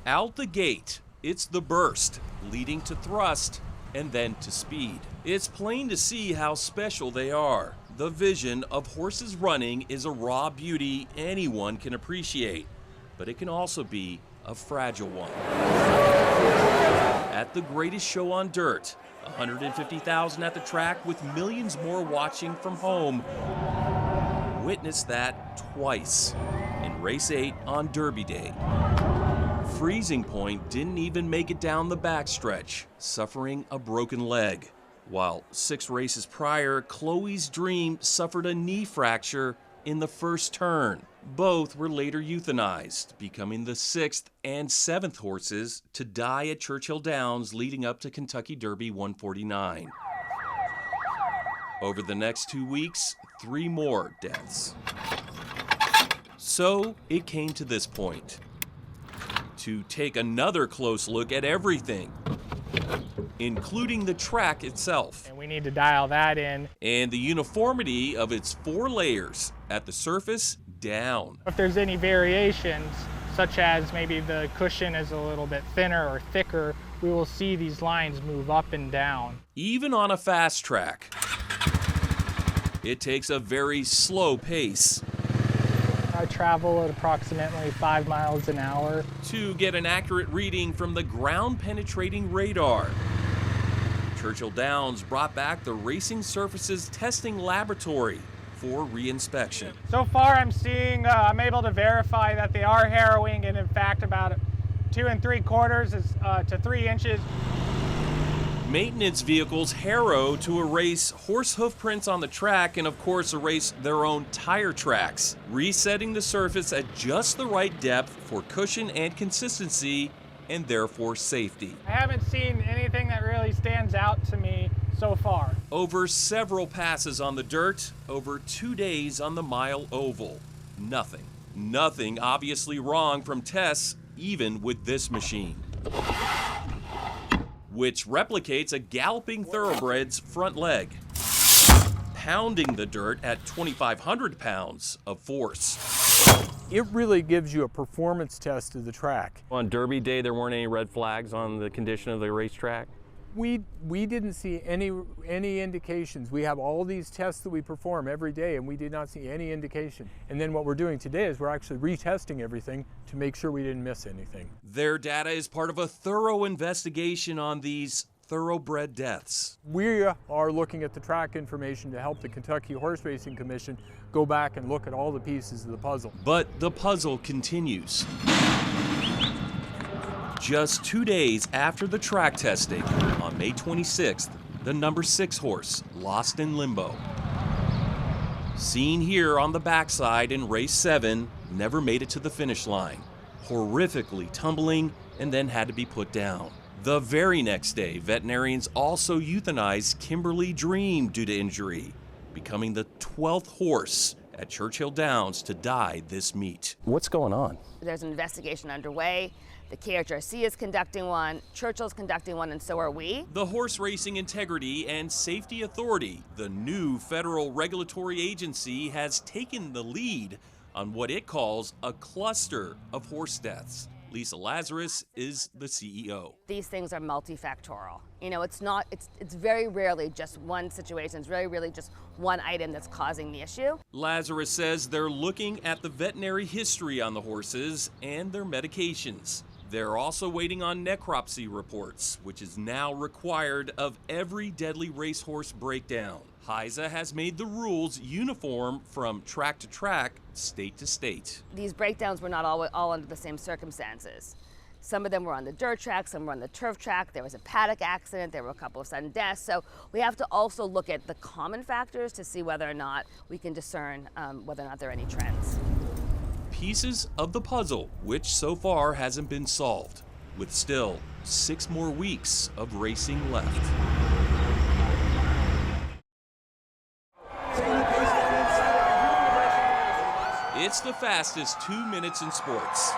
Out the gate, it's the burst, leading to thrust and then to speed. It's plain to see how special they are. The vision of horses running is a raw beauty anyone can appreciate, but it can also be a fragile one. At the greatest show on dirt, 150,000 at the track with millions more watching from home. Witnessed that twice in race 8 on Derby Day. Freezing Point didn't even make it down the backstretch, suffering a broken leg. While 6 races prior, Chloe's Dream suffered a knee fracture in the first turn. Both were later euthanized, becoming the 6th and 7th horses to die at Churchill Downs leading up to Kentucky Derby 149. Over the next 2 weeks, 3 more deaths. So it came to this point, to take another close look at everything, including the track itself. And we need to dial that in. And the uniformity of its 4 layers, at the surface, down. If there's any variations, such as maybe the cushion is a little bit thinner or thicker, we will see these lines move up and down. Even on a fast track, it takes a very slow pace. I travel at approximately 5 miles an hour. To get an accurate reading from the ground-penetrating radar. Churchill Downs brought back the Racing Surfaces Testing Laboratory for re-inspection. So far I'm able to verify that they are harrowing, and in fact about 2 3/4 to 3 inches. Maintenance vehicles harrow to erase horse hoof prints on the track and of course erase their own tire tracks, resetting the surface at just the right depth for cushion and consistency and therefore safety. I haven't seen anything that really stands out to me so far. Over several passes on the dirt, over 2 days on the mile oval. Nothing. Nothing obviously wrong from tests, even with this machine, which replicates a galloping thoroughbred's front leg, pounding the dirt at 2,500 pounds of force. It really gives you a performance test of the track. On Derby Day, there weren't any red flags on the condition of the racetrack? We didn't see any indications. We have all these tests that we perform every day, and we did not see any indication. And then what we're doing today is we're actually retesting everything to make sure we didn't miss anything. Their data is part of a thorough investigation on these thoroughbred deaths. We are looking at the track information to help the Kentucky Horse Racing Commission go back and look at all the pieces of the puzzle. But the puzzle continues. Just 2 days after the track testing, on May 26th, the number 6 horse lost in limbo. Seen here on the backside in race 7, never made it to the finish line, horrifically tumbling and then had to be put down. The very next day, veterinarians also euthanized Kimberly Dream due to injury, becoming the 12th horse at Churchill Downs to die this meet. What's going on? There's an investigation underway. The KHRC is conducting one, Churchill's conducting one, and so are we. The Horse Racing Integrity and Safety Authority, the new federal regulatory agency, has taken the lead on what it calls a cluster of horse deaths. Lisa Lazarus is the CEO. These things are multifactorial. You know, it's very rarely just one situation. It's very rarely just one item that's causing the issue. Lazarus says they're looking at the veterinary history on the horses and their medications. They're also waiting on necropsy reports, which is now required of every deadly racehorse breakdown. HISA has made the rules uniform from track to track, state to state. These breakdowns were not all under the same circumstances. Some of them were on the dirt track, some were on the turf track. There was a paddock accident, there were a couple of sudden deaths. So we have to also look at the common factors to see whether or not we can discern whether or not there are any trends. Pieces of the puzzle, which so far hasn't been solved, with still 6 more weeks of racing left. It's the fastest 2 minutes in sports.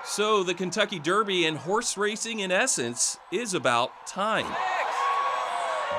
So the Kentucky Derby and horse racing, in essence, is about time.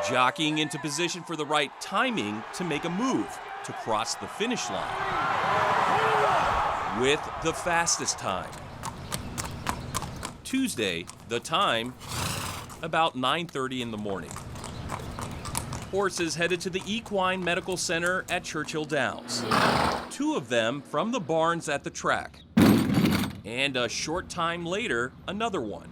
Jockeying into position for the right timing to make a move to cross the finish line with the fastest time. Tuesday, the time about 9:30 in the morning. Horses headed to the Equine Medical Center at Churchill Downs. 2 of them from the barns at the track. And a short time later, another one.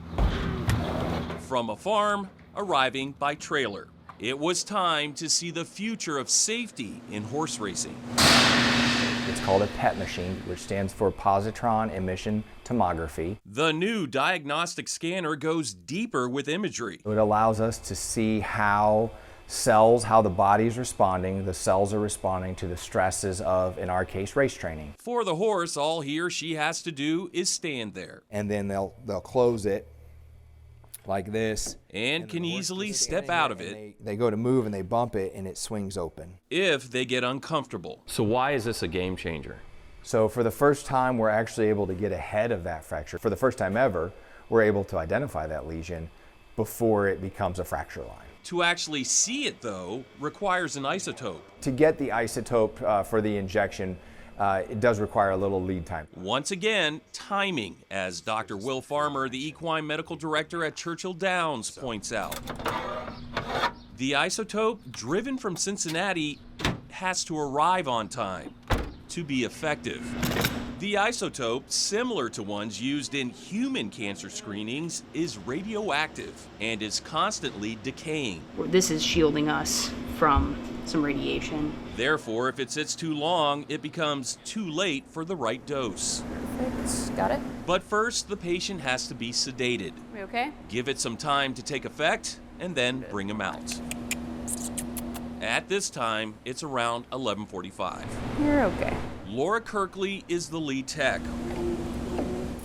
From a farm, arriving by trailer. It was time to see the future of safety in horse racing. It's called a PET machine, which stands for positron emission tomography. The new diagnostic scanner goes deeper with imagery. It allows us to see how the body is responding. The cells are responding to the stresses of, in our case, race training. For the horse, all he or she has to do is stand there. And then they'll close it like this. And can easily step out of it. They go to move and they bump it and it swings open. If they get uncomfortable. So why is this a game changer? So for the first time, we're actually able to get ahead of that fracture. For the first time ever, we're able to identify that lesion before it becomes a fracture line. To actually see it, though, requires an isotope. To get the isotope for the injection, it does require a little lead time. Once again, timing, as Dr. Will Farmer, the equine medical director at Churchill Downs, points out. The isotope, driven from Cincinnati, has to arrive on time to be effective. The isotope, similar to ones used in human cancer screenings, is radioactive and is constantly decaying. This is shielding us from some radiation. Therefore, if it sits too long, it becomes too late for the right dose. Perfect. Got it? But first, the patient has to be sedated. We okay? Give it some time to take effect, and then bring him out. At this time, it's around 11:45. You're okay. Laura Kirkley is the lead tech,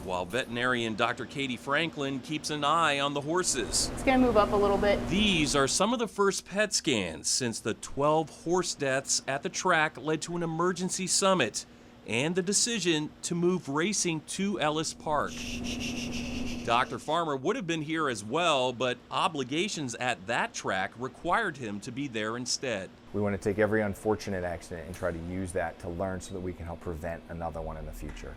while veterinarian Dr. Katie Franklin keeps an eye on the horses. It's gonna move up a little bit. These are some of the first PET scans since the 12 horse deaths at the track led to an emergency summit and the decision to move racing to Ellis Park. Dr. Farmer would have been here as well, but obligations at that track required him to be there instead. We want to take every unfortunate accident and try to use that to learn so that we can help prevent another one in the future.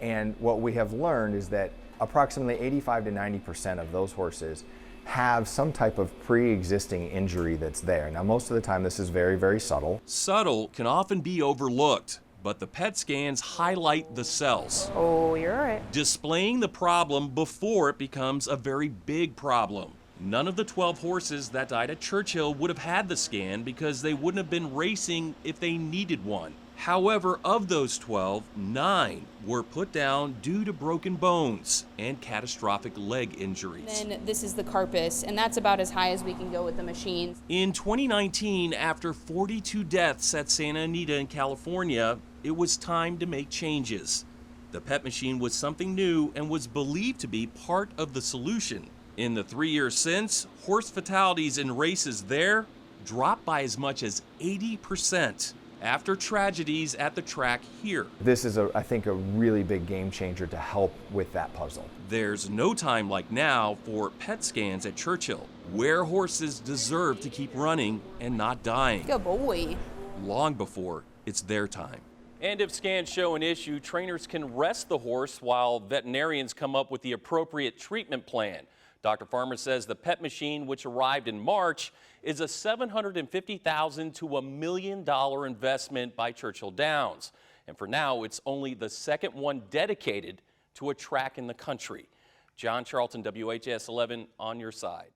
And what we have learned is that approximately 85 to 90% of those horses have some type of pre-existing injury that's there. Now, most of the time this is very, very subtle. Subtle can often be overlooked, but the PET scans highlight the cells, Oh, you're all right. displaying the problem before it becomes a very big problem. None of the 12 horses that died at Churchill would have had the scan because they wouldn't have been racing if they needed one. However, of those 12, 9 were put down due to broken bones and catastrophic leg injuries. Then this is the carpus, and that's about as high as we can go with the machines. In 2019, after 42 deaths at Santa Anita in California, it was time to make changes. The PET machine was something new and was believed to be part of the solution. In the 3 years since, horse fatalities in races there dropped by as much as 80% after tragedies at the track here. This is, I think, a really big game changer to help with that puzzle. There's no time like now for PET scans at Churchill, where horses deserve to keep running and not dying. Good boy. Long before it's their time. And if scans show an issue, trainers can rest the horse while veterinarians come up with the appropriate treatment plan. Dr. Farmer says the PET machine, which arrived in March, is a $750,000 to $1 million investment by Churchill Downs. And for now, it's only the second one dedicated to a track in the country. John Charlton, WHS 11, on your side.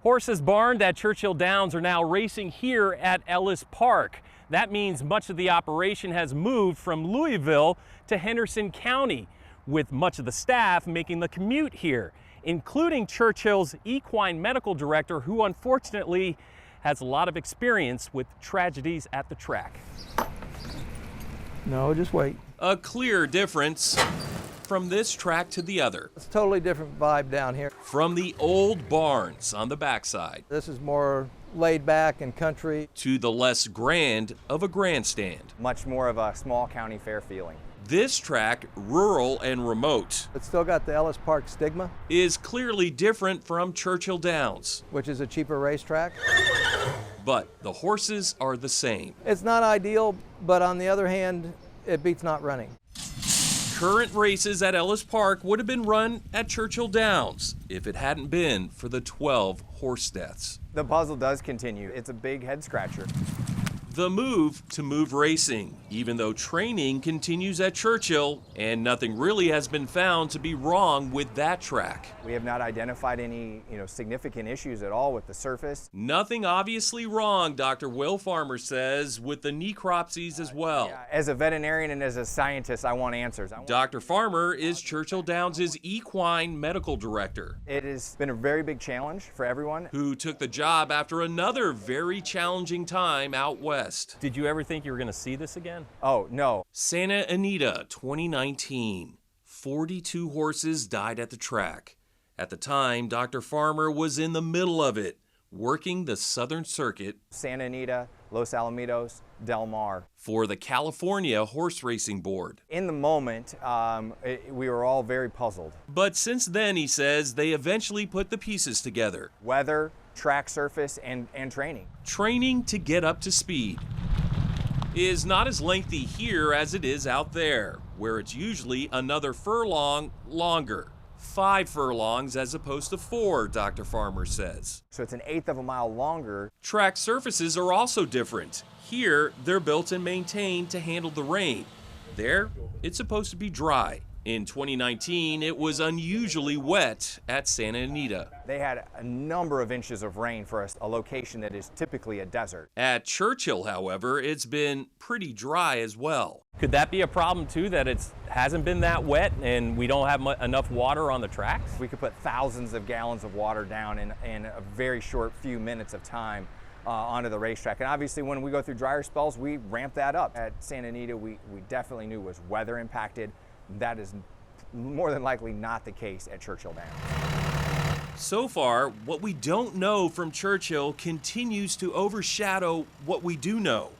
Horses barned at Churchill Downs are now racing here at Ellis Park. That means much of the operation has moved from Louisville to Henderson County, with much of the staff making the commute here, including Churchill's equine medical director, who unfortunately has a lot of experience with tragedies at the track. No, just wait. A clear difference from this track to the other. It's a totally different vibe down here. From the old barns on the backside This is more laid back and country. to the less grand of a grandstand. Much more of a small county fair feeling. This track, rural and remote, It's still got the Ellis Park stigma, is clearly different from Churchill Downs, which is a cheaper racetrack. but the horses are the same. It's not ideal, but on the other hand, it beats not running. current races at Ellis Park would have been run at Churchill Downs if it hadn't been for the 12 horse deaths. The puzzle does continue. It's a big head scratcher. The move to move racing, even though training continues at Churchill, and nothing really has been found to be wrong with that track. We have not identified any, significant issues at all with the surface. Nothing obviously wrong, Dr. Will Farmer says, with the necropsies as well. Yeah, as a veterinarian and as a scientist, I want answers. Dr. Farmer is Churchill Downs' equine medical director. It has been a very big challenge for everyone. Who took the job after another very challenging time out west. Did you ever think you were going to see this again? Oh, no. Santa Anita, 2019. 42 horses died at the track. At the time, Dr. Farmer was in the middle of it, working the Southern Circuit. Santa Anita, Los Alamitos, Del Mar. For the California Horse Racing Board. In the moment, we were all very puzzled. But since then, he says, they eventually put the pieces together. Weather, track surface, and training. Training to get up to speed is not as lengthy here as it is out there, where it's usually another furlong longer. 5 furlongs as opposed to 4, Dr. Farmer says. So it's an 1/8 of a mile longer. Track surfaces are also different. Here, they're built and maintained to handle the rain. There, it's supposed to be dry. In 2019, it was unusually wet at Santa Anita. They had a number of inches of rain for a location that is typically a desert. At Churchill, however, it's been pretty dry as well. Could that be a problem too, that it hasn't been that wet and we don't have enough water on the tracks? We could put thousands of gallons of water down in a very short few minutes of time onto the racetrack. And obviously when we go through drier spells, we ramp that up. At Santa Anita, we definitely knew was weather impacted. That is more than likely not the case at Churchill Downs. So far, what we don't know from Churchill continues to overshadow what we do know.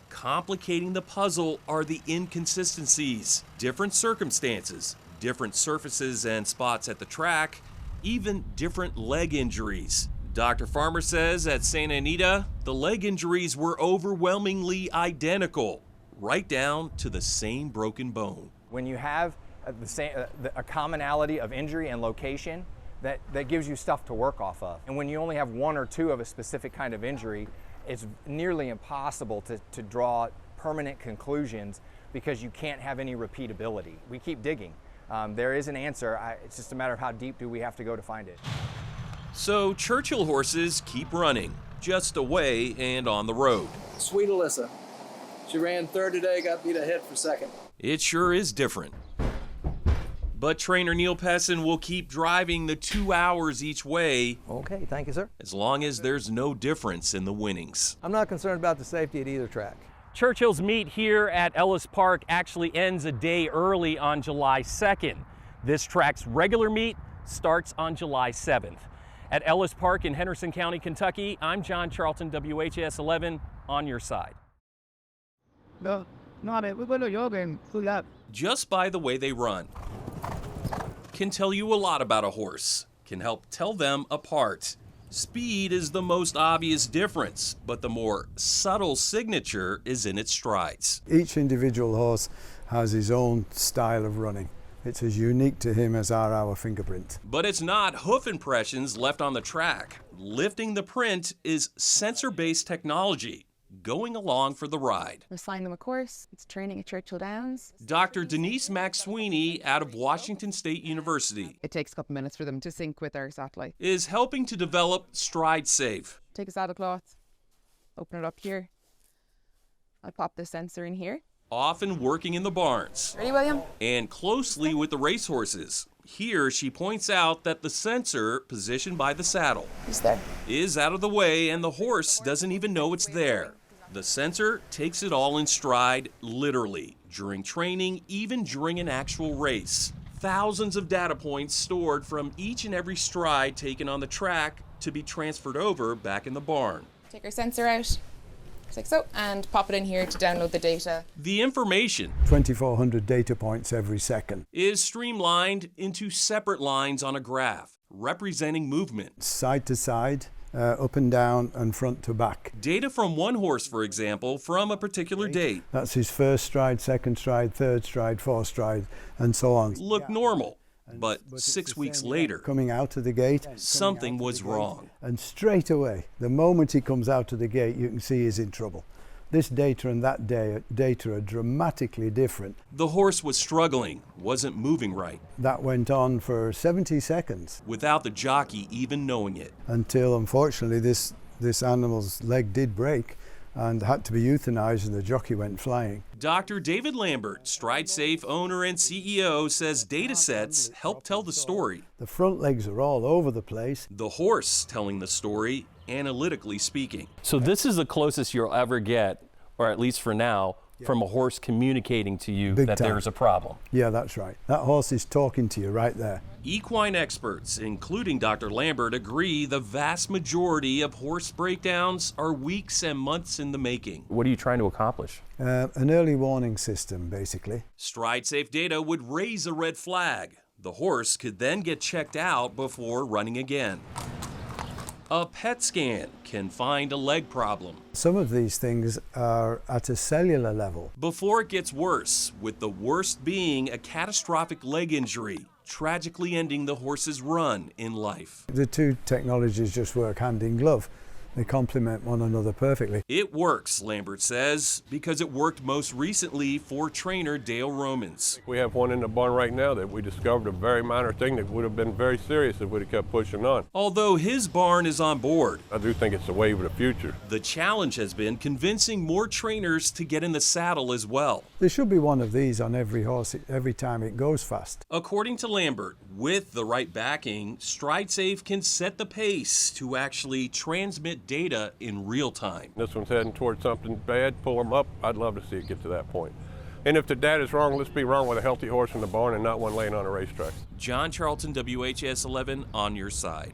Complicating the puzzle are the inconsistencies, different circumstances, different surfaces and spots at the track, even different leg injuries. Dr. Farmer says at Santa Anita, the leg injuries were overwhelmingly identical, right down to the same broken bone. When you have a commonality of injury and location, that gives you stuff to work off of. And when you only have 1 or 2 of a specific kind of injury, it's nearly impossible to draw permanent conclusions because you can't have any repeatability. We keep digging. There is an answer. It's just a matter of how deep do we have to go to find it. So Churchill horses keep running, just away and on the road. Sweet Alyssa. She ran 3rd today, got beat a hit for 2nd. It sure is different. But trainer Neil Pessin will keep driving the 2 hours each way. Okay, thank you, sir. As long as there's no difference in the winnings. I'm not concerned about the safety at either track. Churchill's meet here at Ellis Park actually ends a day early on July 2nd. This track's regular meet starts on July 7th. At Ellis Park in Henderson County, Kentucky, I'm John Charlton, WHS 11, on your side. Just by the way they run can tell you a lot about a horse, can help tell them apart. Speed is the most obvious difference, but the more subtle signature is in its strides. Each individual horse has his own style of running. It's as unique to him as are our fingerprints. But it's not hoof impressions left on the track. Lifting the print is sensor-based technology going along for the ride. We assign them a course. It's training at Churchill Downs. Dr. Denise McSweeney out of Washington State University. It takes a couple minutes for them to sync with our satellite. Is helping to develop Stride Safe. Take a saddle cloth, open it up here. I pop the sensor in here. Often working in the barns. Ready, William? And closely with the racehorses. Here, she points out that the sensor, positioned by the saddle, is out of the way and the horse doesn't even know it's there. The sensor takes it all in stride, literally, during training, even during an actual race. Thousands of data points stored from each and every stride taken on the track to be transferred over back in the barn. Take our sensor out, like so, and pop it in here to download the data. The information, 2,400 data points every second, is streamlined into separate lines on a graph, representing movement. side to side, up and down and front to back. Data from one horse, for example, from a particular date. That's his first stride, second stride, third stride, fourth stride, and so on. Looked normal, but 6 weeks later, Coming out of the gate, something was wrong. and straight away, the moment he comes out of the gate, you can see he's in trouble. This data and that data are dramatically different. The horse was struggling, wasn't moving right, That went on for 70 seconds without the jockey even knowing it. until, unfortunately, this animal's leg did break and had to be euthanized and the jockey went flying. Dr. David Lambert, Stride Safe owner and CEO, says data sets help tell the story. The front legs are all over the place. The horse telling the story, analytically speaking. So this is the closest you'll ever get, or at least for now, from a horse communicating to you Big that time. there's a problem. Yeah, that's right. That horse is talking to you right there. Equine experts, including Dr. Lambert, agree the vast majority of horse breakdowns are weeks and months in the making. What are you trying to accomplish? An early warning system, basically. Stride Safe data would raise a red flag. The horse could then get checked out before running again. A PET scan can find a leg problem Some of these things are at a cellular level. before it gets worse, with the worst being a catastrophic leg injury, tragically ending the horse's run in life. The two technologies just work hand in glove. They complement one another perfectly. It works, Lambert says, because it worked most recently for trainer Dale Romans. We have one in the barn right now that we discovered a very minor thing that would have been very serious if we'd have kept pushing on. Although his barn is on board, I do think it's a wave of the future. the challenge has been convincing more trainers to get in the saddle as well. There should be one of these on every horse every time it goes fast. According to Lambert, with the right backing, Stride Safe can set the pace to actually transmit data in real time. This one's heading towards something bad, pull them up. I'd love to see it get to that point. And if the data's wrong, let's be wrong with a healthy horse in the barn and not one laying on a racetrack. John Charlton, WHS 11, on your side.